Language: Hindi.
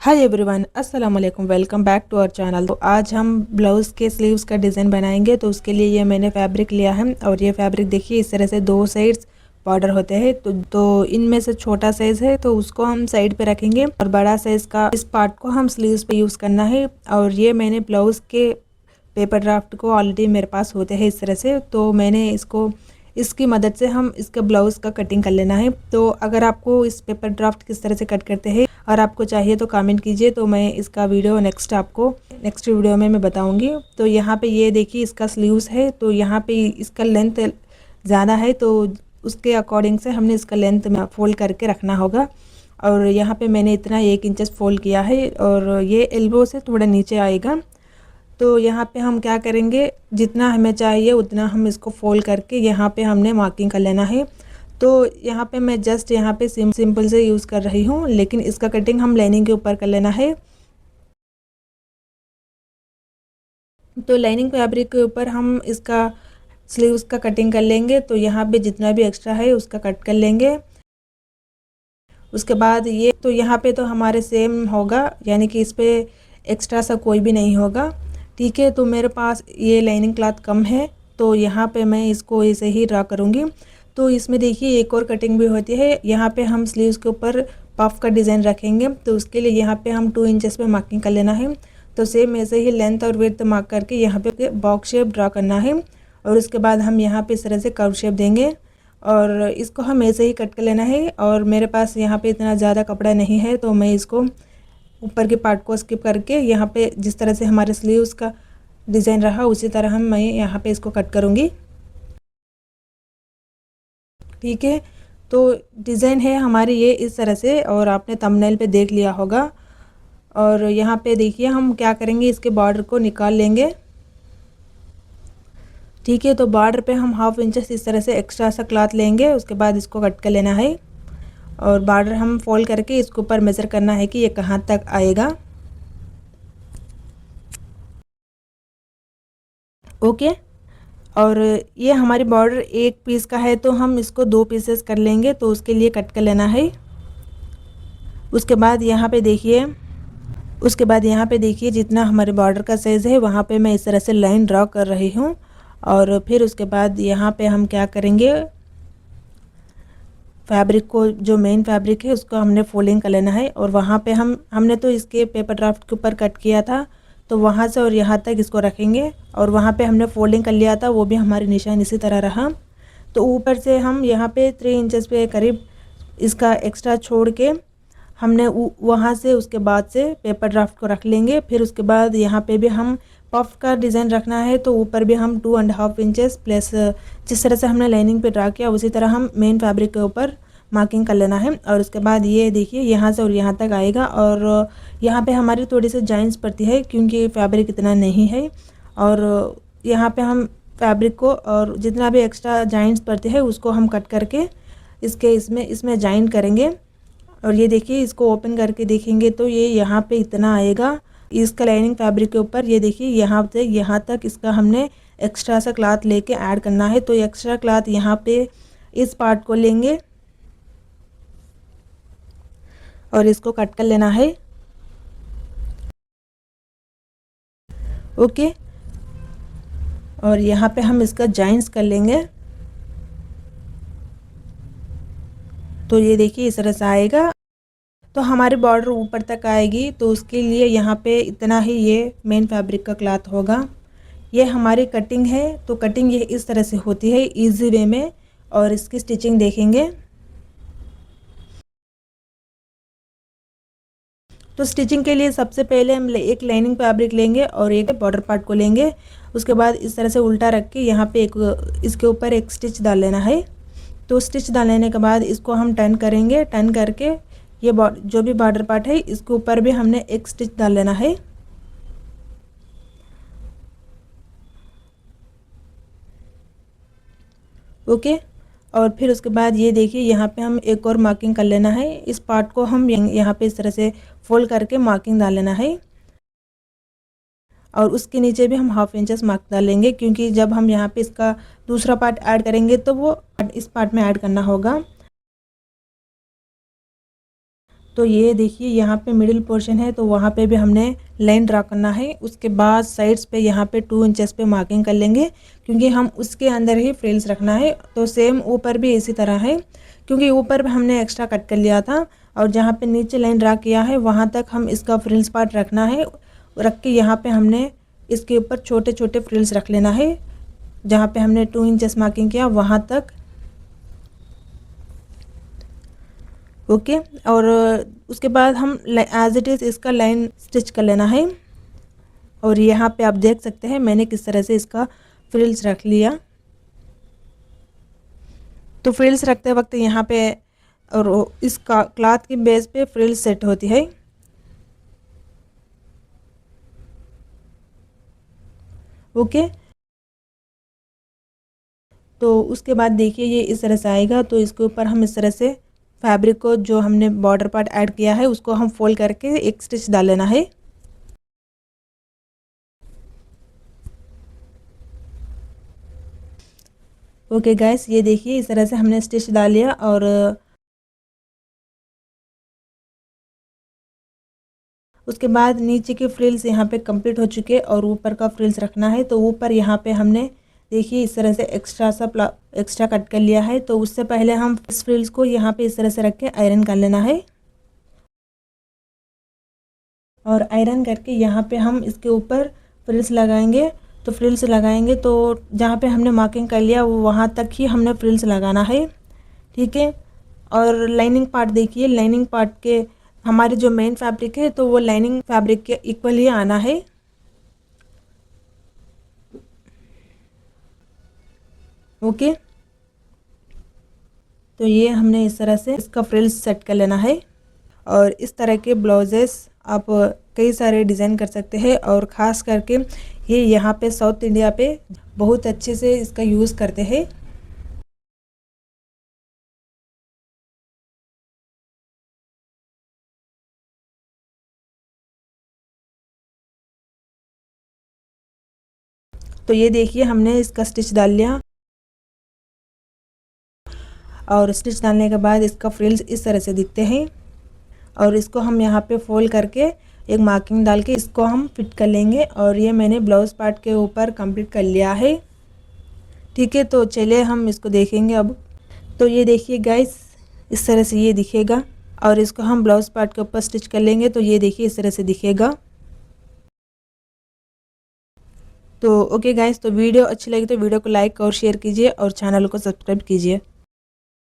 हाय एवरीवन, अस्सलाम वालेकुम। Welcome back to our channel. तो आज हम ब्लाउज़ के स्लीव्स का डिज़ाइन बनाएंगे। तो उसके लिए ये मैंने फैब्रिक लिया है और ये फैब्रिक देखिए इस तरह से दो साइड्स बॉर्डर होते हैं। तो इनमें से छोटा साइज़ है तो उसको हम साइड पे रखेंगे और बड़ा साइज़ का इस पार्ट को हम स्लीव्स पे यूज़ करना है। और ये मैंने ब्लाउज़ के पेपर ड्राफ्ट को ऑलरेडी मेरे पास होते हैं इस तरह से, तो मैंने इसकी मदद से हम इसके ब्लाउज़ का कटिंग कर लेना है। तो अगर आपको इस पेपर ड्राफ्ट किस तरह से कट करते हैं और आपको चाहिए तो कमेंट कीजिए, तो मैं इसका वीडियो नेक्स्ट वीडियो में मैं बताऊंगी। तो यहाँ पे ये देखिए इसका स्लीव्स है, तो यहाँ पे इसका लेंथ ज़्यादा है तो उसके अकॉर्डिंग से हमने इसका लेंथ में फोल्ड करके रखना होगा। और यहाँ पे मैंने इतना 1 इंच फोल्ड किया है और ये एल्बो से थोड़ा नीचे आएगा। तो यहाँ पे हम क्या करेंगे, जितना हमें चाहिए उतना हम इसको फोल्ड करके यहाँ पे हमने मार्किंग कर लेना है। तो यहाँ पे मैं जस्ट यहाँ पे सिंपल से यूज़ कर रही हूँ, लेकिन इसका कटिंग हम लाइनिंग के ऊपर कर लेना है। तो लाइनिंग फैब्रिक के ऊपर हम इसका स्लीव्स का कटिंग कर लेंगे। तो यहाँ पे जितना भी एक्स्ट्रा है उसका कट कर लेंगे। उसके बाद ये तो यहाँ पे तो हमारे सेम होगा, यानी कि इस पे एक्स्ट्रा सा कोई भी नहीं होगा। ठीक है, तो मेरे पास ये लाइनिंग क्लॉथ कम है तो यहाँ पे मैं इसको ऐसे ही ड्रा करूँगी। तो इसमें देखिए एक और कटिंग भी होती है। यहाँ पे हम स्लीव्स के ऊपर पफ का डिज़ाइन रखेंगे, तो उसके लिए यहाँ पे हम 2 इंचेस पे मार्किंग कर लेना है। तो सेम ऐसे ही लेंथ और विड्थ मार्क करके यहाँ पे बॉक्स शेप ड्रा करना है और उसके बाद हम यहाँ पे इस तरह से कर्व शेप देंगे और इसको हम ऐसे ही कट कर लेना है। और मेरे पास यहाँ पे इतना ज़्यादा कपड़ा नहीं है तो मैं इसको ऊपर के पार्ट को स्किप करके यहाँ पे जिस तरह से हमारे स्लीव्स का डिज़ाइन रहा उसी तरह मैं यहाँ पे इसको कट करूँगी। ठीक है, तो डिज़ाइन है हमारी ये इस तरह से और आपने थंबनेल पे देख लिया होगा। और यहाँ पे देखिए हम क्या करेंगे, इसके बॉर्डर को निकाल लेंगे। ठीक है, तो बॉर्डर पे हम 1/2 इंच इस तरह से एक्स्ट्रा सा क्लॉथ लेंगे, उसके बाद इसको कट कर लेना है और बॉर्डर हम फोल्ड करके इसके ऊपर मेज़र करना है कि ये कहाँ तक आएगा। ओके, और ये हमारी बॉर्डर एक पीस का है तो हम इसको 2 पीसेस कर लेंगे, तो उसके लिए कट कर लेना है। उसके बाद यहाँ पे देखिए जितना हमारे बॉर्डर का साइज़ है वहाँ पे मैं इस तरह से लाइन ड्रॉ कर रही हूँ। और फिर उसके बाद यहाँ पे हम क्या करेंगे, फैब्रिक को जो मेन फैब्रिक है उसको हमने फोल्डिंग कर लेना है। और वहाँ पे हमने तो इसके पेपर ड्राफ्ट के ऊपर कट किया था तो वहाँ से और यहाँ तक इसको रखेंगे और वहाँ पे हमने फोल्डिंग कर लिया था, वो भी हमारी निशान इसी तरह रहा। तो ऊपर से हम यहाँ पे 3 इंचेस पे करीब इसका एक्स्ट्रा छोड़ के हमने वहाँ से उसके बाद से पेपर ड्राफ्ट को रख लेंगे। फिर उसके बाद यहाँ पे भी हम पफ का डिज़ाइन रखना है तो ऊपर भी हम 2.5 इंचेस प्लस जिस तरह से हमने लाइनिंग पे ड्रा किया उसी तरह हम मेन फैब्रिक के ऊपर मार्किंग कर लेना है। और उसके बाद ये देखिए यहाँ से और यहाँ तक आएगा और यहाँ पे हमारी थोड़ी सी जॉइंट्स पड़ती है क्योंकि फैब्रिक इतना नहीं है। और यहाँ पे हम फैब्रिक को और जितना भी एक्स्ट्रा जॉइंट्स पड़ते हैं उसको हम कट करके इसमें जॉइंट करेंगे। और ये देखिए इसको ओपन करके देखेंगे तो ये यहाँ पे इतना आएगा इसका लाइनिंग फैब्रिक के ऊपर। ये देखिए यहाँ से यहाँ तक इसका हमने एक्स्ट्रा सा क्लॉथ लेके ऐड करना है। तो एक्स्ट्रा क्लॉथ यहाँ पे इस पार्ट को लेंगे और इसको कट कर लेना है। ओके, और यहाँ पे हम इसका जॉइंट्स कर लेंगे। तो ये देखिए इस तरह से आएगा। तो हमारी बॉर्डर ऊपर तक आएगी तो उसके लिए यहाँ पे इतना ही ये मेन फैब्रिक का क्लॉथ होगा। ये हमारी कटिंग है, तो कटिंग ये इस तरह से होती है इजी वे में। और इसकी स्टिचिंग देखेंगे तो स्टिचिंग के लिए सबसे पहले हम एक लाइनिंग फैब्रिक लेंगे और एक बॉर्डर पार्ट को लेंगे। उसके बाद इस तरह से उल्टा रख के यहाँ पे इसके ऊपर एक स्टिच डाल लेना है। तो स्टिच डाल लेने के बाद इसको हम टर्न करेंगे। टर्न करके ये जो भी बॉर्डर पार्ट है इसके ऊपर भी हमने एक स्टिच डाल लेना है। ओके, और फिर उसके बाद ये देखिए यहाँ पे हम एक और मार्किंग कर लेना है। इस पार्ट को हम यहाँ पे इस तरह से फोल्ड करके मार्किंग डाल लेना है। और उसके नीचे भी हम 1/2 इंचेस मार्क डालेंगे क्योंकि जब हम यहाँ पे इसका दूसरा पार्ट ऐड करेंगे तो वो इस पार्ट में ऐड करना होगा। तो ये देखिए यहाँ पे मिडिल पोर्शन है, तो वहाँ पे भी हमने लाइन ड्रा करना है। उसके बाद साइड्स पे यहाँ पे 2 इंचेस पे मार्किंग कर लेंगे, क्योंकि हम उसके अंदर ही फ्रिल्स रखना है। तो सेम ऊपर भी इसी तरह है, क्योंकि ऊपर हमने एक्स्ट्रा कट कर लिया था, और जहाँ पे नीचे लाइन ड्रा किया है वहाँ तक हम इसका फ्रिल्स पार्ट रखना है। रख के यहाँ पे हमने इसके ऊपर छोटे छोटे फ्रिल्स रख लेना है, जहाँ पे हमने 2 इंचेस मार्किंग किया वहाँ तक। ओके, और उसके बाद हम एज इट इज़ इसका लाइन स्टिच कर लेना है। और यहाँ पे आप देख सकते हैं मैंने किस तरह से इसका फ्रिल्स रख लिया। तो फ्रिल्स रखते वक्त यहाँ पे और इसका क्लॉथ की बेस पे फ्रिल्स सेट होती है। ओके, तो उसके बाद देखिए ये इस तरह से आएगा। तो इसके ऊपर हम इस तरह से फैब्रिक को, जो हमने बॉर्डर पार्ट ऐड किया है, उसको हम फोल्ड करके एक स्टिच डाल लेना है। ओके गाइस, ये देखिए इस तरह से हमने स्टिच डाल लिया। और उसके बाद नीचे के फ्रिल्स यहाँ पे कंप्लीट हो चुके, और ऊपर का फ्रिल्स रखना है। तो ऊपर यहाँ पे हमने देखिए इस तरह से एक्स्ट्रा कट कर लिया है। तो उससे पहले हम इस फ्रिल्स को यहाँ पे इस तरह से रख के आयरन कर लेना है। और आयरन करके यहाँ पे हम इसके ऊपर फ्रिल्स लगाएंगे। तो फ्रिल्स लगाएंगे तो जहाँ पे हमने मार्किंग कर लिया वहाँ तक ही हमने फ्रिल्स लगाना है, ठीक है। और लाइनिंग पार्ट देखिए, लाइनिंग पार्ट के हमारे जो मेन फैब्रिक है तो वो लाइनिंग फैब्रिक के इक्वल ही आना है। ओके, तो ये हमने इस तरह से इसका फ्रिल्स सेट कर लेना है। और इस तरह के ब्लाउजेस आप कई सारे डिज़ाइन कर सकते हैं, और ख़ास करके ये यहाँ पे साउथ इंडिया पे बहुत अच्छे से इसका यूज़ करते हैं। तो ये देखिए हमने इसका स्टिच डाल लिया, और स्टिच डालने के बाद इसका फ्रिल्स इस तरह से दिखते हैं। और इसको हम यहाँ पे फोल्ड करके एक मार्किंग डाल के इसको हम फिट कर लेंगे। और ये मैंने ब्लाउज पार्ट के ऊपर कंप्लीट कर लिया है, ठीक है। तो चलिए हम इसको देखेंगे अब। तो ये देखिए गाइस, इस तरह से ये दिखेगा, और इसको हम ब्लाउज पार्ट के ऊपर स्टिच कर लेंगे। तो ये देखिए इस तरह से दिखेगा। तो ओके गाइस, तो वीडियो अच्छी लगी तो वीडियो को लाइक और शेयर कीजिए, और चैनल को सब्सक्राइब कीजिए।